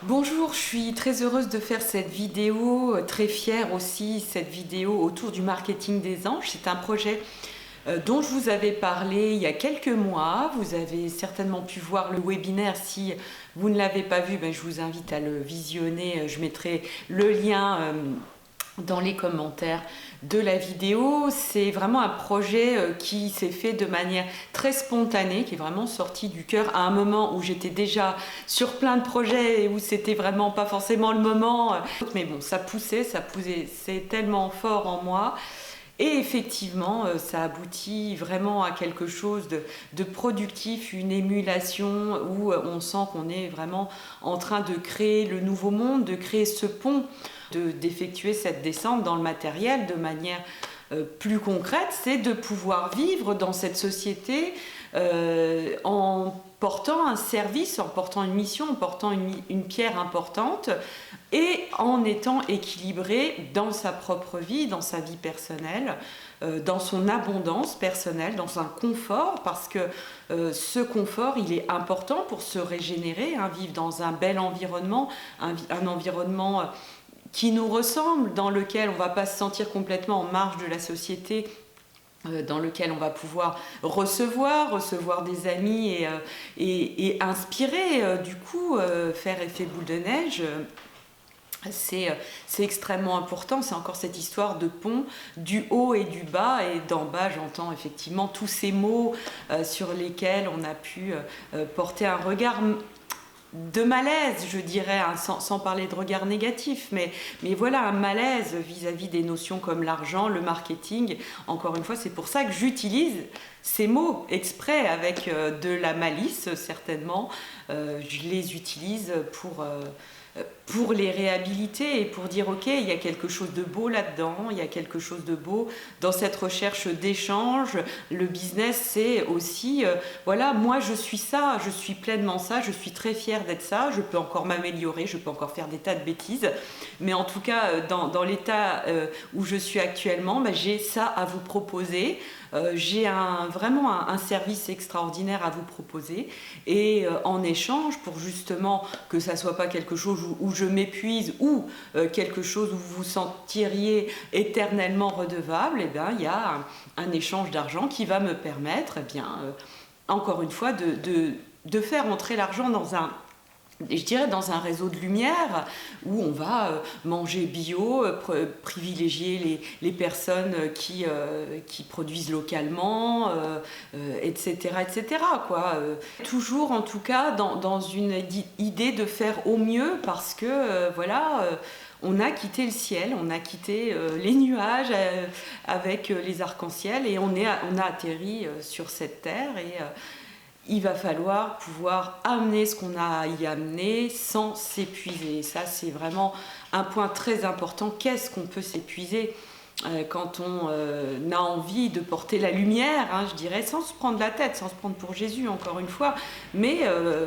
Bonjour, je suis très heureuse de faire cette vidéo, très fière aussi, cette vidéo autour du marketing des anges. C'est un projet dont je vous avais parlé il y a quelques mois. Vous avez certainement pu voir le webinaire. Si vous ne l'avez pas vu, je vous invite à le visionner. Je mettrai le lien dans les commentaires de la vidéo. C'est vraiment un projet qui s'est fait de manière très spontanée, qui est vraiment sorti du cœur à un moment où j'étais déjà sur plein de projets et où c'était vraiment pas forcément le moment. Mais bon, ça poussait, c'est tellement fort en moi. Et effectivement, ça aboutit vraiment à quelque chose de productif, une émulation où on sent qu'on est vraiment en train de créer le nouveau monde, de créer ce pont, d'effectuer cette descente dans le matériel de manière plus concrète, c'est de pouvoir vivre dans cette société en portant un service, en portant une mission, en portant une pierre importante et en étant équilibré dans sa propre vie, dans sa vie personnelle, dans son abondance personnelle, dans un confort, parce que ce confort, il est important pour se régénérer, vivre dans un bel environnement, un environnement qui nous ressemble, dans lequel on ne va pas se sentir complètement en marge de la société, dans lequel on va pouvoir recevoir des amis et inspirer, du coup, faire effet boule de neige. C'est extrêmement important, c'est encore cette histoire de pont, du haut et du bas, et d'en bas j'entends effectivement tous ces mots sur lesquels on a pu porter un regard de malaise, je dirais, sans parler de regard négatif, mais voilà, un malaise vis-à-vis des notions comme l'argent, le marketing. Encore une fois, c'est pour ça que j'utilise ces mots exprès avec de la malice, certainement. Je les utilise pour les réhabiliter et pour dire ok, il y a quelque chose de beau là-dedans, il y a quelque chose de beau dans cette recherche d'échange. Le business, c'est aussi voilà, moi je suis ça, je suis pleinement ça, je suis très fière d'être ça, je peux encore m'améliorer, je peux encore faire des tas de bêtises, mais en tout cas dans l'état où je suis actuellement, j'ai ça à vous proposer. J'ai vraiment un service extraordinaire à vous proposer, et en échange, pour justement que ça soit pas quelque chose où je m'épuise, ou quelque chose où vous vous sentiriez éternellement redevable, il y a un échange d'argent qui va me permettre, encore une fois, de faire entrer l'argent dans un réseau de lumière où on va manger bio, privilégier les personnes qui produisent localement, etc. quoi. Toujours en tout cas dans une idée de faire au mieux, parce que on a quitté le ciel, on a quitté les nuages avec les arcs-en-ciel, et on a atterri sur cette terre, et il va falloir pouvoir amener ce qu'on a à y amener sans s'épuiser. Ça, c'est vraiment un point très important. Qu'est-ce qu'on peut s'épuiser quand on a envie de porter la lumière, je dirais, sans se prendre la tête, sans se prendre pour Jésus, encore une fois. Mais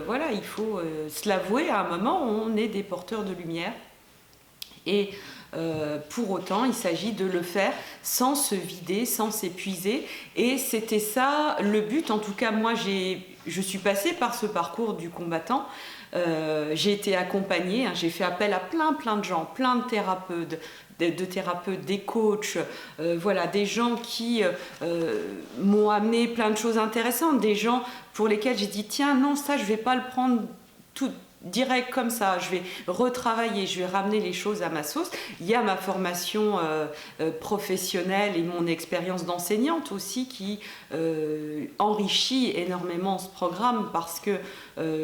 voilà, il faut se l'avouer, à un moment, on est des porteurs de lumière. Et pour autant, il s'agit de le faire sans se vider, sans s'épuiser. Et c'était ça le but. En tout cas, moi, je suis passée par ce parcours du combattant. J'ai été accompagnée, j'ai fait appel à plein de gens, plein de thérapeutes, des coachs, des gens qui m'ont amené plein de choses intéressantes, des gens pour lesquels j'ai dit tiens, non, ça je vais pas le prendre tout direct comme ça, je vais retravailler, je vais ramener les choses à ma sauce. Il y a ma formation professionnelle et mon expérience d'enseignante aussi qui enrichit énormément ce programme, parce que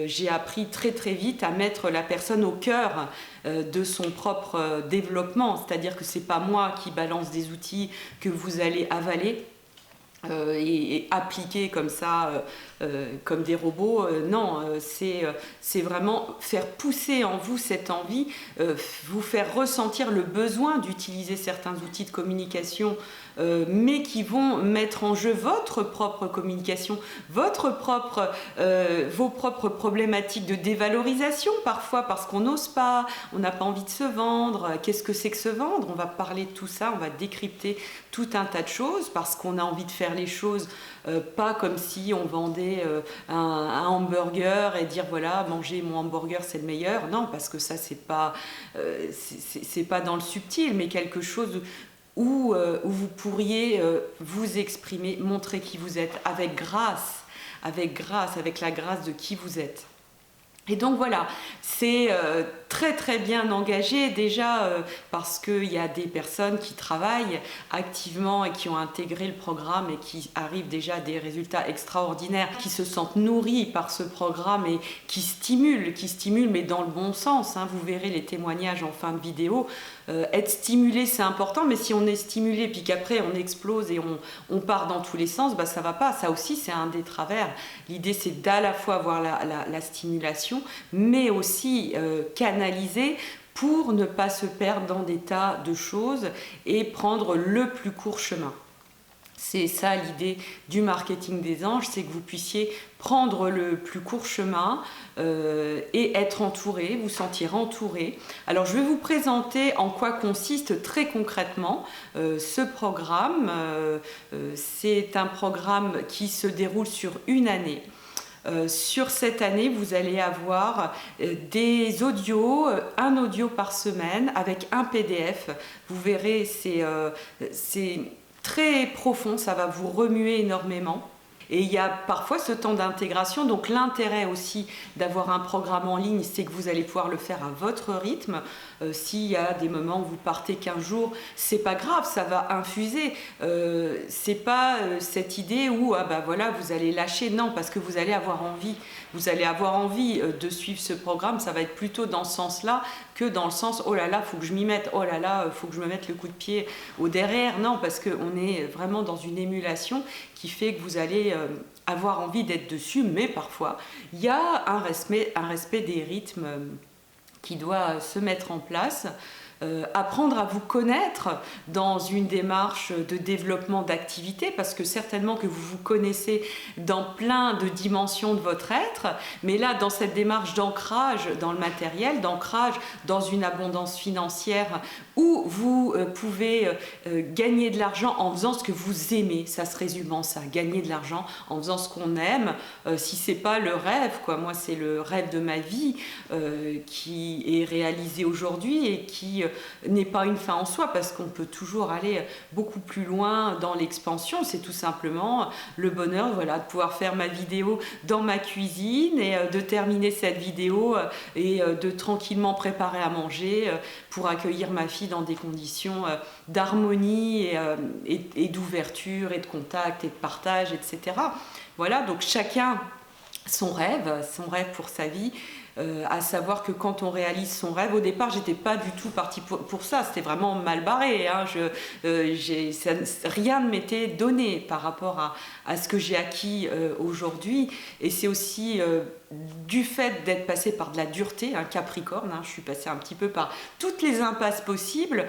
j'ai appris très vite à mettre la personne au cœur de son propre développement, c'est-à-dire que c'est pas moi qui balance des outils que vous allez avaler et appliquer comme ça, comme des robots. Non, c'est vraiment faire pousser en vous cette envie, vous faire ressentir le besoin d'utiliser certains outils de communication, mais qui vont mettre en jeu votre propre communication, vos propres problématiques de dévalorisation parfois, parce qu'on n'ose pas, on n'a pas envie de se vendre. Qu'est-ce que c'est que se vendre? On va parler de tout ça, on va décrypter tout un tas de choses, parce qu'on a envie de faire faire les choses pas comme si on vendait un hamburger et dire voilà, manger mon hamburger c'est le meilleur. Non, parce que ça c'est pas dans le subtil, mais quelque chose où vous pourriez vous exprimer, montrer qui vous êtes avec grâce, avec la grâce de qui vous êtes. Et donc voilà, c'est très très bien engagé déjà parce qu'il y a des personnes qui travaillent activement et qui ont intégré le programme et qui arrivent déjà à des résultats extraordinaires, qui se sentent nourris par ce programme et qui stimulent mais dans le bon sens. Hein. Vous verrez les témoignages en fin de vidéo. Être stimulé c'est important, mais si on est stimulé puis qu'après on explose et on part dans tous les sens, bah, ça va pas. Ça aussi c'est un des travers. L'idée c'est d'à la fois avoir la stimulation, mais aussi canaliser pour ne pas se perdre dans des tas de choses et prendre le plus court chemin. C'est ça l'idée du marketing des anges, c'est que vous puissiez prendre le plus court chemin et être entouré, vous sentir entouré. Alors je vais vous présenter en quoi consiste très concrètement ce programme. C'est un programme qui se déroule sur une année. Sur cette année, vous allez avoir des audios, un audio par semaine avec un PDF. Vous verrez, c'est très profond, ça va vous remuer énormément. Et il y a parfois ce temps d'intégration, donc l'intérêt aussi d'avoir un programme en ligne, c'est que vous allez pouvoir le faire à votre rythme. S'il y a des moments où vous partez 15 jours, c'est pas grave, ça va infuser. C'est pas cette idée où ah bah voilà, vous allez lâcher, non, parce que vous allez avoir envie. Vous allez avoir envie de suivre ce programme, ça va être plutôt dans ce sens-là que dans le sens oh là là, faut que je m'y mette, oh là là, faut que je me mette le coup de pied au derrière. Non, parce qu'on est vraiment dans une émulation qui fait que vous allez avoir envie d'être dessus, mais parfois il y a un respect des rythmes qui doit se mettre en place. Apprendre à vous connaître dans une démarche de développement d'activité, parce que certainement que vous vous connaissez dans plein de dimensions de votre être, mais là dans cette démarche d'ancrage dans le matériel, d'ancrage dans une abondance financière où vous pouvez gagner de l'argent en faisant ce que vous aimez, ça se résume en ça, gagner de l'argent en faisant ce qu'on aime, si c'est pas le rêve, quoi. Moi c'est le rêve de ma vie qui est réalisé aujourd'hui et qui n'est pas une fin en soi, parce qu'on peut toujours aller beaucoup plus loin dans l'expansion. C'est tout simplement le bonheur, voilà, de pouvoir faire ma vidéo dans ma cuisine et de terminer cette vidéo et de tranquillement préparer à manger pour accueillir ma fille dans des conditions d'harmonie et d'ouverture et de contact et de partage, etc. Voilà, donc chacun son rêve pour sa vie. À savoir que quand on réalise son rêve, au départ j'étais pas du tout partie pour ça, c'était vraiment mal barré, hein. Rien ne m'était donné par rapport à ce que j'ai acquis aujourd'hui, et c'est aussi du fait d'être passée par de la dureté, un Capricorne, hein, je suis passée un petit peu par toutes les impasses possibles,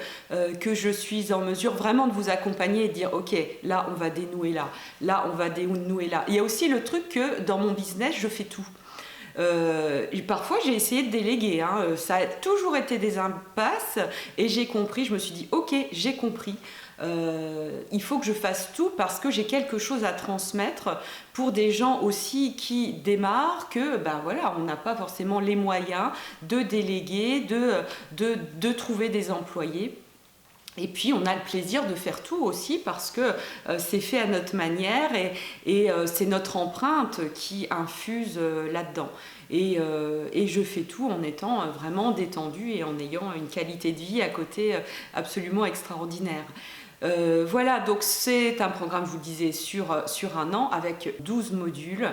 que je suis en mesure vraiment de vous accompagner et de dire ok, là on va dénouer là on va dénouer là. Il y a aussi le truc que dans mon business je fais tout. Parfois j'ai essayé de déléguer, hein. Ça a toujours été des impasses et j'ai compris, je me suis dit ok, j'ai compris, il faut que je fasse tout parce que j'ai quelque chose à transmettre pour des gens aussi qui démarrent, que ben voilà, on n'a pas forcément les moyens de déléguer, de trouver des employés. Et puis on a le plaisir de faire tout aussi parce que c'est fait à notre manière et c'est notre empreinte qui infuse là-dedans. Et je fais tout en étant vraiment détendue et en ayant une qualité de vie à côté absolument extraordinaire. Voilà, donc c'est un programme, je vous le disais, sur un an avec 12 modules.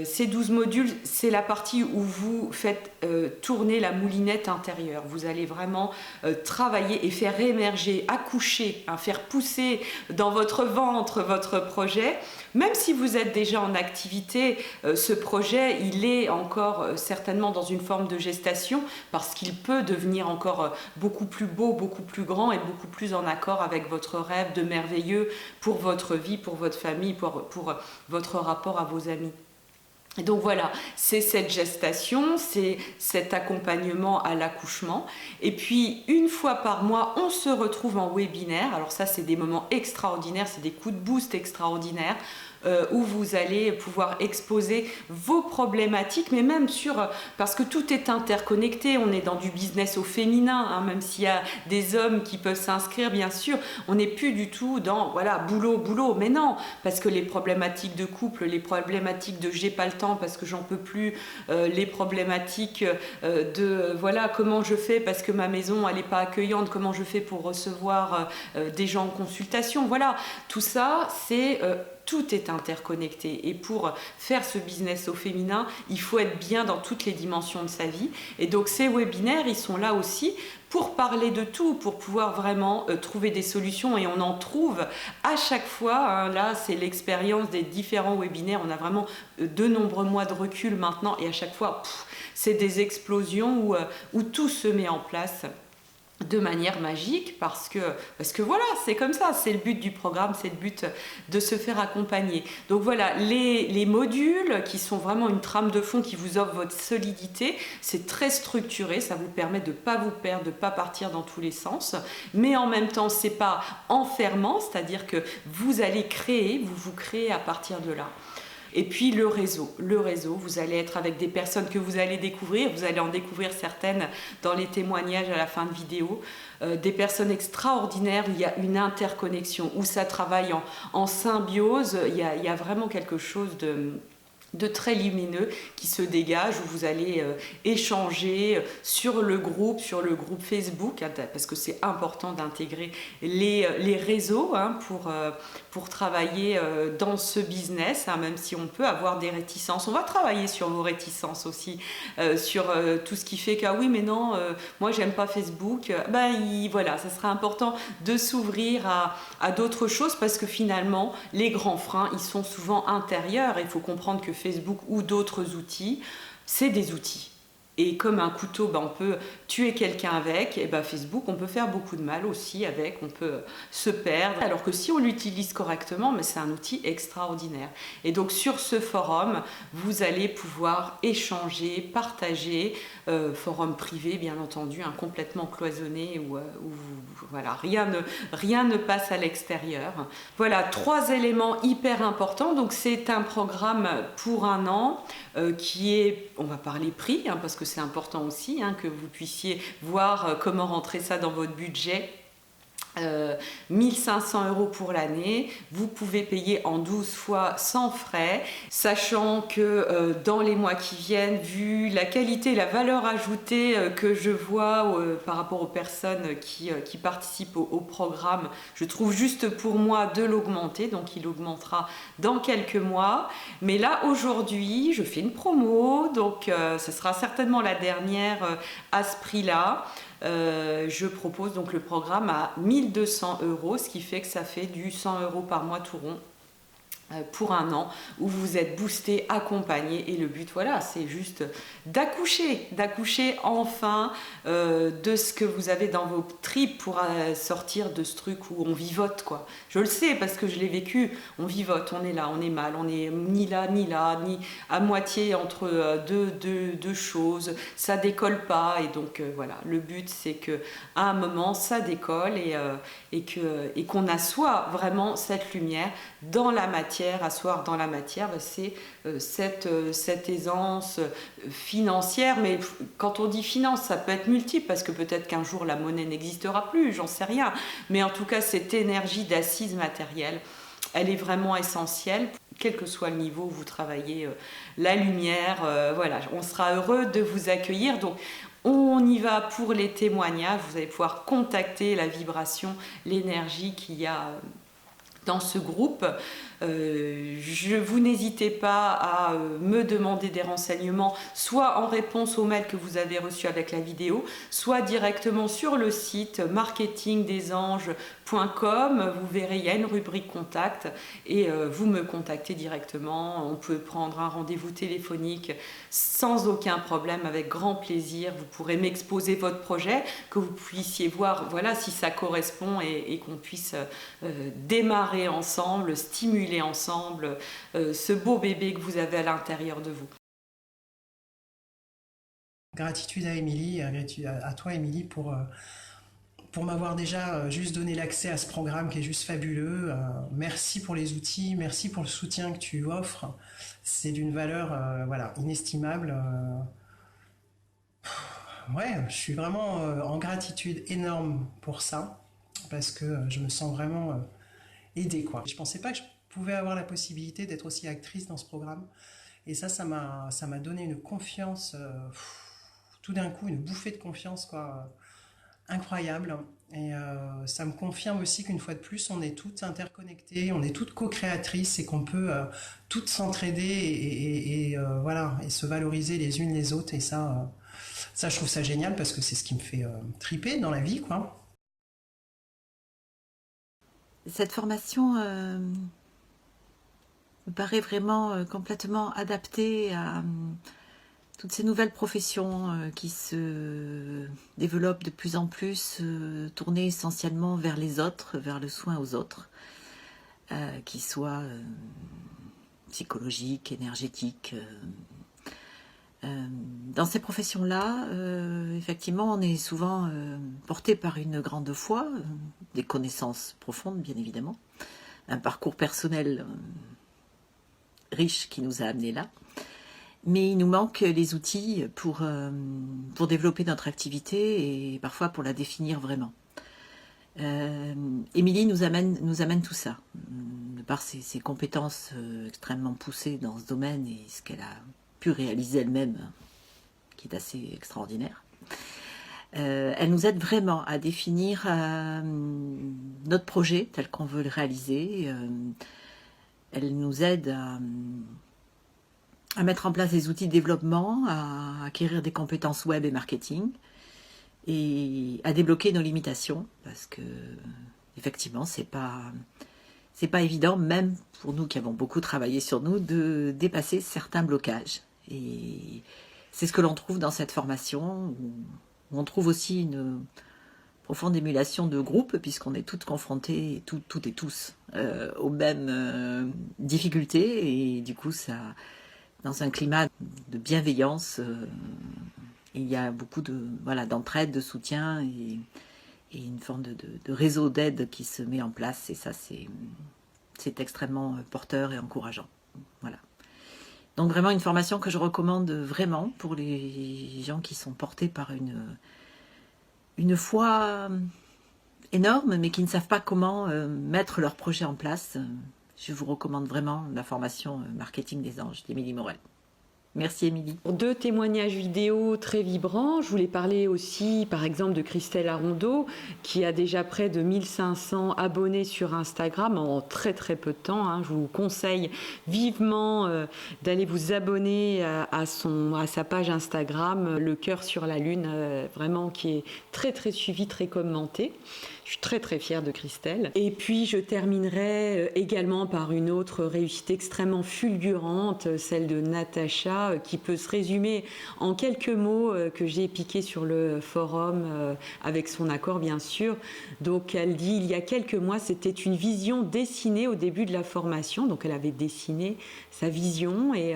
Ces 12 modules, c'est la partie où vous faites tourner la moulinette intérieure. Vous allez vraiment travailler et faire émerger, accoucher, hein, faire pousser dans votre ventre votre projet. Même si vous êtes déjà en activité, ce projet, il est encore certainement dans une forme de gestation parce qu'il peut devenir encore beaucoup plus beau, beaucoup plus grand et beaucoup plus en accord avec votre rêve de merveilleux pour votre vie, pour votre famille, pour votre rapport à vos amis. Et donc voilà, c'est cette gestation, c'est cet accompagnement à l'accouchement. Et puis, une fois par mois, on se retrouve en webinaire. Alors ça, c'est des moments extraordinaires, c'est des coups de boost extraordinaires où vous allez pouvoir exposer vos problématiques, mais même parce que tout est interconnecté, on est dans du business au féminin, hein, même s'il y a des hommes qui peuvent s'inscrire, bien sûr, on n'est plus du tout dans, voilà, boulot, boulot, mais non, parce que les problématiques de couple, les problématiques de j'ai pas le temps parce que j'en peux plus, les problématiques de, voilà, comment je fais parce que ma maison, elle n'est pas accueillante, comment je fais pour recevoir des gens en consultation, voilà, tout ça, c'est... tout est interconnecté et pour faire ce business au féminin, il faut être bien dans toutes les dimensions de sa vie. Et donc ces webinaires, ils sont là aussi pour parler de tout, pour pouvoir vraiment trouver des solutions et on en trouve à chaque fois. Hein, là, c'est l'expérience des différents webinaires. On a vraiment de nombreux mois de recul maintenant et à chaque fois, c'est des explosions où tout se met en place de manière magique parce que voilà, c'est comme ça, c'est le but du programme, c'est le but de se faire accompagner. Donc voilà, les modules qui sont vraiment une trame de fond qui vous offre votre solidité, c'est très structuré, ça vous permet de ne pas vous perdre, de ne pas partir dans tous les sens, mais en même temps, c'est pas enfermant, c'est-à-dire que vous allez créer, vous créez à partir de là. Et puis le réseau, vous allez être avec des personnes que vous allez découvrir, vous allez en découvrir certaines dans les témoignages à la fin de vidéo, des personnes extraordinaires où il y a une interconnexion, où ça travaille en symbiose, il y a vraiment quelque chose de très lumineux qui se dégage où vous allez échanger sur le groupe Facebook, hein, parce que c'est important d'intégrer les réseaux hein, pour travailler dans ce business, hein, même si on peut avoir des réticences. On va travailler sur vos réticences aussi, sur tout ce qui fait que, ah oui, mais non, moi j'aime pas Facebook. Voilà, ça sera important de s'ouvrir à d'autres choses parce que finalement, les grands freins, ils sont souvent intérieurs. Il faut comprendre que Facebook ou d'autres outils, c'est des outils. Et comme un couteau, on peut tuer quelqu'un avec, et Facebook, on peut faire beaucoup de mal aussi avec, on peut se perdre. Alors que si on l'utilise correctement, mais c'est un outil extraordinaire. Et donc sur ce forum, vous allez pouvoir échanger, partager, forum privé bien entendu, hein, complètement cloisonné où voilà, rien ne passe à l'extérieur. Voilà, 3 éléments hyper importants. Donc c'est un programme pour 1 an qui est, on va parler prix, hein, parce que c'est important aussi hein, que vous puissiez voir comment rentrer ça dans votre budget. 1500 € pour l'année, vous pouvez payer en 12 fois sans frais, sachant que dans les mois qui viennent, vu la qualité, la valeur ajoutée que je vois par rapport aux personnes qui participent au programme, je trouve juste pour moi de l'augmenter, donc il augmentera dans quelques mois. Mais là aujourd'hui, je fais une promo, donc ce sera certainement la dernière à ce prix-là. Je propose donc le programme à 1200 €, ce qui fait que ça fait du 100 € par mois tout rond pour 1 an où vous êtes boosté, accompagné et le but voilà c'est juste d'accoucher enfin de ce que vous avez dans vos tripes pour sortir de ce truc où on vivote quoi. Je le sais parce que je l'ai vécu, on vivote, on est là, on est mal, on est ni là, ni à moitié entre deux choses, ça décolle pas et donc voilà, le but c'est que à un moment ça décolle et qu'on assoit vraiment cette lumière dans la matière. Asseoir dans la matière, c'est cette aisance financière, mais quand on dit finance, ça peut être multiple, parce que peut-être qu'un jour la monnaie n'existera plus, j'en sais rien, mais en tout cas cette énergie d'assise matérielle, elle est vraiment essentielle, quel que soit le niveau où vous travaillez, la lumière, voilà, on sera heureux de vous accueillir, donc on y va pour les témoignages, vous allez pouvoir contacter la vibration, l'énergie qu'il y a dans ce groupe. Vous n'hésitez pas à me demander des renseignements, soit en réponse au mail que vous avez reçu avec la vidéo, soit directement sur le site marketingdesanges.com. Vous verrez, il y a une rubrique contact et vous me contactez directement. On peut prendre un rendez-vous téléphonique sans aucun problème, avec grand plaisir. Vous pourrez m'exposer votre projet, que vous puissiez voir voilà, si ça correspond et qu'on puisse démarrer ensemble, stimuler stimuler ensemble ce beau bébé que vous avez à l'intérieur de vous. Gratitude à Émilie, à toi Émilie pour m'avoir déjà juste donné l'accès à ce programme qui est juste fabuleux. Merci pour les outils, merci pour le soutien que tu offres. C'est d'une valeur voilà, inestimable. Ouais, je suis vraiment en gratitude énorme pour ça parce que je me sens vraiment aidée quoi. Je pensais pas que je pouvais avoir la possibilité d'être aussi actrice dans ce programme et ça m'a donné une confiance tout d'un coup une bouffée de confiance quoi incroyable. Et ça me confirme aussi qu'une fois de plus, on est toutes interconnectées, on est toutes co-créatrices et qu'on peut toutes s'entraider voilà, et se valoriser les unes les autres. Et ça, je trouve ça génial parce que c'est ce qui me fait triper dans la vie, quoi. Cette formation me paraît vraiment complètement adaptée à toutes ces nouvelles professions qui se développent de plus en plus, tournées essentiellement vers les autres, vers le soin aux autres, qu'ils soient psychologiques, énergétiques. Dans ces professions-là, effectivement, on est souvent porté par une grande foi, des connaissances profondes, bien évidemment, un parcours personnel riche qui nous a amenés là. Mais il nous manque les outils pour développer notre activité et parfois pour la définir vraiment. Émilie nous amène tout ça, de par ses compétences extrêmement poussées dans ce domaine et ce qu'elle a pu réaliser elle-même, qui est assez extraordinaire. Elle nous aide vraiment à définir notre projet tel qu'on veut le réaliser. Elle nous aide à mettre en place des outils de développement, à acquérir des compétences web et marketing, et à débloquer nos limitations, parce que effectivement, c'est pas évident, même pour nous qui avons beaucoup travaillé sur nous, de dépasser certains blocages. Et c'est ce que l'on trouve dans cette formation, où on trouve aussi une profonde émulation de groupe, puisqu'on est toutes confrontées, toutes et tous, aux mêmes difficultés, et du coup, ça, dans un climat de bienveillance, il y a beaucoup d'entraide, de soutien, et une forme de réseau d'aide qui se met en place, et ça, c'est extrêmement porteur et encourageant. Voilà. Donc vraiment une formation que je recommande vraiment pour les gens qui sont portés par une foi énorme, mais qui ne savent pas comment mettre leur projet en place. Je vous recommande vraiment la formation Marketing des Anges d'Émilie Morel. Merci Émilie. Deux témoignages vidéo très vibrants. Je voulais parler aussi par exemple de Christelle Arondeau qui a déjà près de 1500 abonnés sur Instagram en très très peu de temps. Je vous conseille vivement d'aller vous abonner à sa page Instagram, Le Cœur sur la Lune, vraiment qui est très très suivi, très commenté. Je suis très très fière de Christelle. Et puis je terminerai également par une autre réussite extrêmement fulgurante, celle de Natacha, qui peut se résumer en quelques mots que j'ai piqués sur le forum, avec son accord bien sûr. Donc elle dit, il y a quelques mois, c'était une vision dessinée au début de la formation. Donc elle avait dessiné sa vision et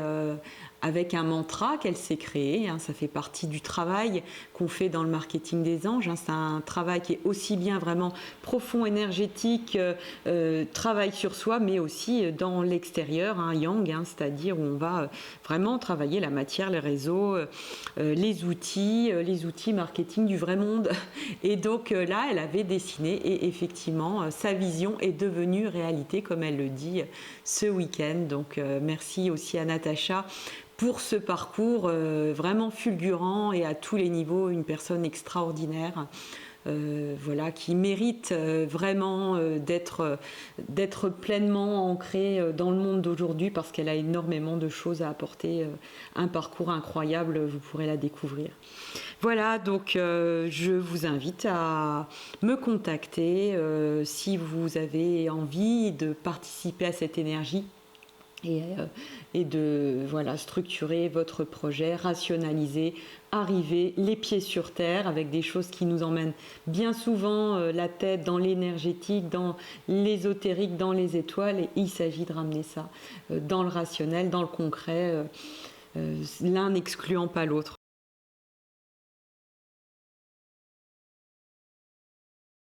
avec un mantra qu'elle s'est créé. Ça fait partie du travail qu'on fait dans le marketing des anges. C'est un travail qui est aussi bien vraiment profond, énergétique, travail sur soi, mais aussi dans l'extérieur, yang, c'est-à-dire où on va vraiment travailler la matière, les réseaux, les outils marketing du vrai monde. Et donc là, elle avait dessiné et effectivement, sa vision est devenue réalité, comme elle le dit ce week-end. Donc merci aussi à Natacha pour ce parcours vraiment fulgurant et à tous les niveaux, une personne extraordinaire, qui mérite vraiment d'être pleinement ancrée dans le monde d'aujourd'hui parce qu'elle a énormément de choses à apporter, un parcours incroyable, vous pourrez la découvrir. Voilà, donc je vous invite à me contacter si vous avez envie de participer à cette énergie et de structurer votre projet, rationaliser, arriver les pieds sur terre avec des choses qui nous emmènent bien souvent la tête dans l'énergétique, dans l'ésotérique, dans les étoiles, et il s'agit de ramener ça dans le rationnel, dans le concret, l'un n'excluant pas l'autre.